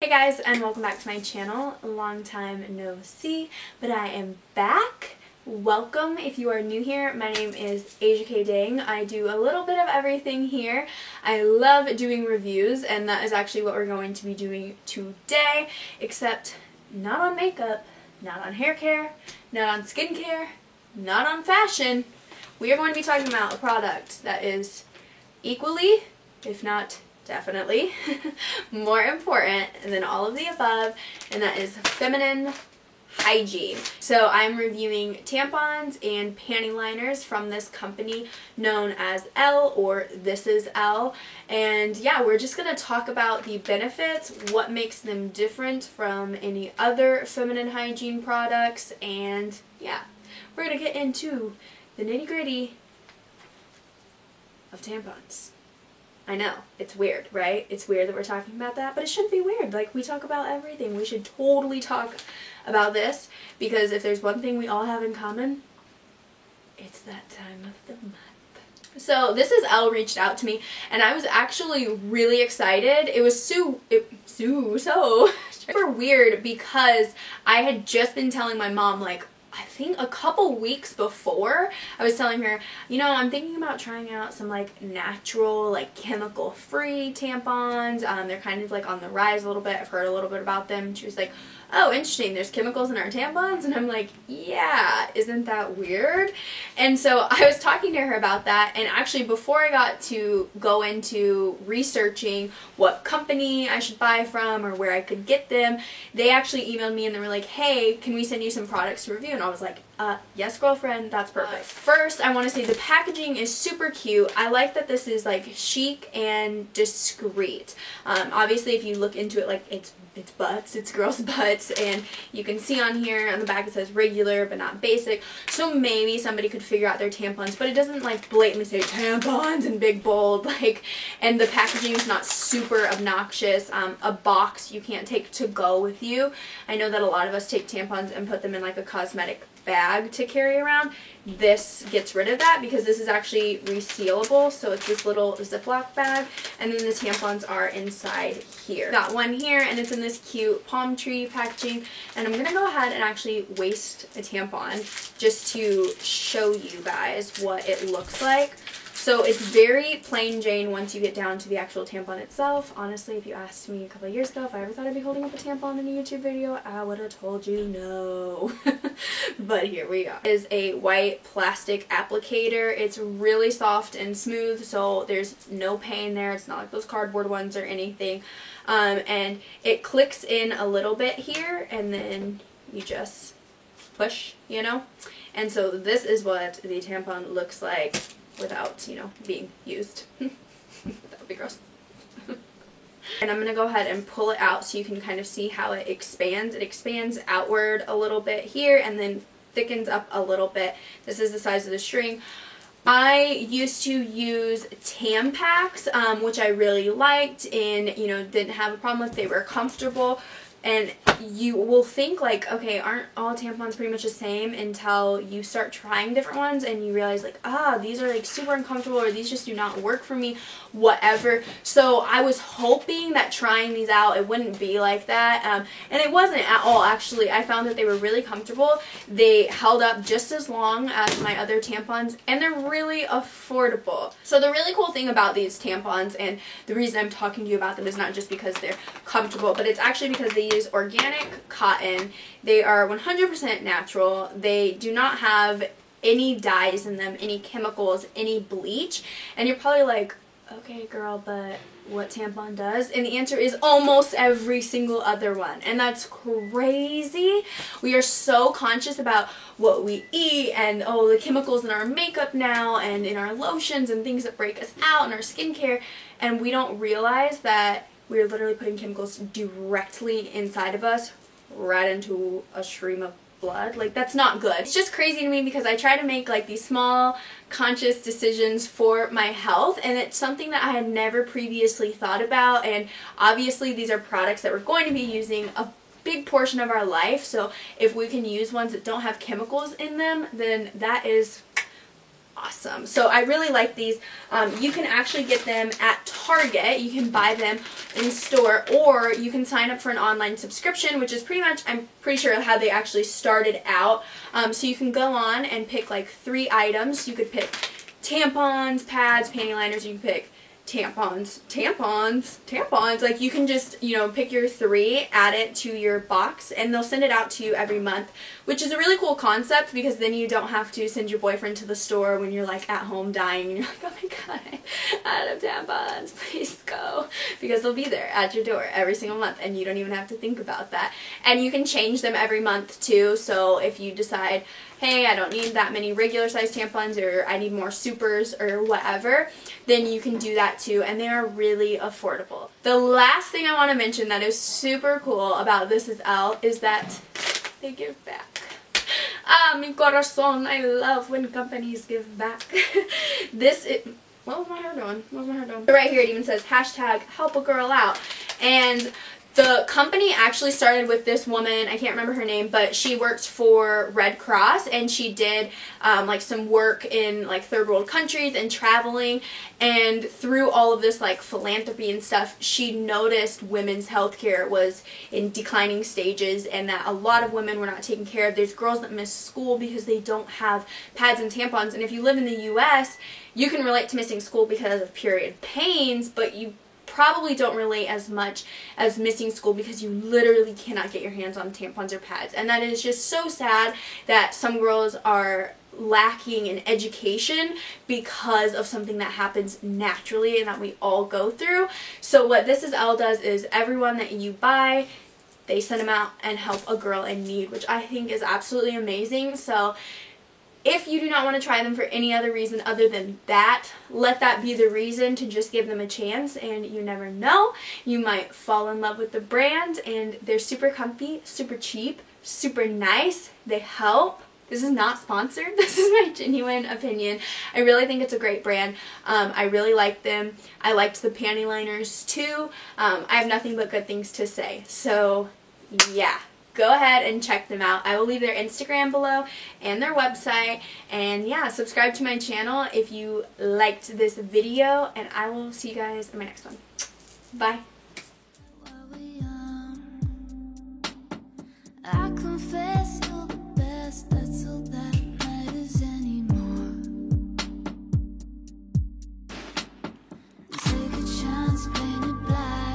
Hey guys, and welcome back to my channel. Long time no see, but I am back. Welcome if you are new here. My name is Asia K. Dang. I do a little bit of everything here. I love doing reviews, and that is actually what we're going to be doing today, except not on makeup, not on hair care, not on skincare, not on fashion. We are going to be talking about a product that is equally, if not definitely, more important than all of the above, and that is feminine hygiene. So I'm reviewing tampons and panty liners from this company known as Elle, or This Is Elle. And yeah, we're just going to talk about the benefits, what makes them different from any other feminine hygiene products, and yeah, we're going to get into the nitty-gritty of tampons. I know, it's weird, right? It's weird that we're talking about that, but it shouldn't be weird. Like, we talk about everything. We should totally talk about this, because if there's one thing we all have in common, it's that time of the month. So This Is Elle reached out to me, and I was actually really excited. It was so super weird, because I had just been telling my mom, like, I think a couple weeks before, I was telling her, you know, I'm thinking about trying out some like natural, like chemical-free tampons. They're kind of like on the rise a little bit. I've heard a little bit about them. And she was like, oh, interesting, there's chemicals in our tampons? And I'm like, yeah, isn't that weird? And so I was talking to her about that, and actually before I got to go into researching what company I should buy from or where I could get them, they actually emailed me and they were like, hey, can we send you some products to review? And I was like, yes, girlfriend, that's perfect. First, I want to say the packaging is super cute. I like that this is like chic and discreet. Obviously, if you look into it, like it's butts, it's girls' butts, and you can see on here on the back it says regular but not basic, so maybe somebody could figure out their tampons, but it doesn't like blatantly say tampons in big bold, like, and the packaging is not super obnoxious. A box you can't take to go with you. I know that a lot of us take tampons and put them in like a cosmetic bag to carry around. This gets rid of that because this is actually resealable, so it's this little Ziploc bag, and then the tampons are inside here. Got one here, and it's in this cute palm tree packaging, and I'm gonna go ahead and actually waste a tampon just to show you guys what it looks like. So it's very plain Jane once you get down to the actual tampon itself. Honestly, if you asked me a couple of years ago if I ever thought I'd be holding up a tampon in a YouTube video, I would have told you no. But here we are. It is a white plastic applicator. It's really soft and smooth, so there's no pain there. It's not like those cardboard ones or anything. And it clicks in a little bit here, and then you just push, you know? And so this is what the tampon looks like without, you know, being used. That would be gross. And I'm going to go ahead and pull it out so you can kind of see how it expands. It expands outward a little bit here and then thickens up a little bit. This is the size of the string. I used to use Tampax, which I really liked and, you know, didn't have a problem with. They were comfortable. And you will think like, okay, aren't all tampons pretty much the same, until you start trying different ones and you realize like, these are like super uncomfortable, or these just do not work for me, whatever. So I was hoping that trying these out, it wouldn't be like that. And it wasn't at all, actually. I found that they were really comfortable. They held up just as long as my other tampons, and they're really affordable. So the really cool thing about these tampons, and the reason I'm talking to you about them, is not just because they're comfortable, but it's actually because they use organic cotton. They are 100% natural. They do not have any dyes in them, any chemicals, any bleach. And you're probably like, okay girl, but what tampon does? And the answer is almost every single other one. And that's crazy. We are so conscious about what we eat and the chemicals in our makeup now and in our lotions and things that break us out in our skincare, and we don't realize that we're literally putting chemicals directly inside of us, right into a stream of blood. Like, that's not good. It's just crazy to me because I try to make like these small conscious decisions for my health, and it's something that I had never previously thought about. And obviously these are products that we're going to be using a big portion of our life, so if we can use ones that don't have chemicals in them, then that is awesome. So I really like these. You can actually get them at Target. You can buy them in store, or you can sign up for an online subscription, which is pretty much, I'm pretty sure, how they actually started out. So you can go on and pick like 3 items. You could pick tampons, pads, panty liners. You can pick tampons, like you can just, you know, pick your 3, add it to your box, and they'll send it out to you every month, which is a really cool concept, because then you don't have to send your boyfriend to the store when you're like at home dying and you're like, oh my god, I'm out of tampons, please go, because they'll be there at your door every single month and you don't even have to think about that. And you can change them every month too, so if you decide, hey, I don't need that many regular size tampons, or I need more supers or whatever, then you can do that too, and they are really affordable. The last thing I want to mention that is super cool about This Is Elle is that they give back. Ah, mi corazón, I love when companies give back. What was my hair doing? Right here it even says hashtag help a girl out. And the company actually started with this woman, I can't remember her name, but she works for Red Cross, and she did like some work in like third world countries and traveling, and through all of this like philanthropy and stuff, she noticed women's healthcare was in declining stages and that a lot of women were not taken care of. There's girls that miss school because they don't have pads and tampons, and if you live in the US, you can relate to missing school because of period pains, but you probably don't relate as much as missing school because you literally cannot get your hands on tampons or pads. And that is just so sad that some girls are lacking in education because of something that happens naturally and that we all go through. So what This Is Elle does is everyone that you buy, they send them out and help a girl in need, which I think is absolutely amazing. So if you do not want to try them for any other reason other than that, let that be the reason to just give them a chance, and you never know, you might fall in love with the brand. And they're super comfy, super cheap, super nice, they help. This is not sponsored, this is my genuine opinion. I really think it's a great brand. I really like them. I liked the panty liners too. I have nothing but good things to say, so yeah. Go ahead and check them out. I will leave their Instagram below and their website. And yeah, subscribe to my channel if you liked this video. And I will see you guys in my next one. Bye.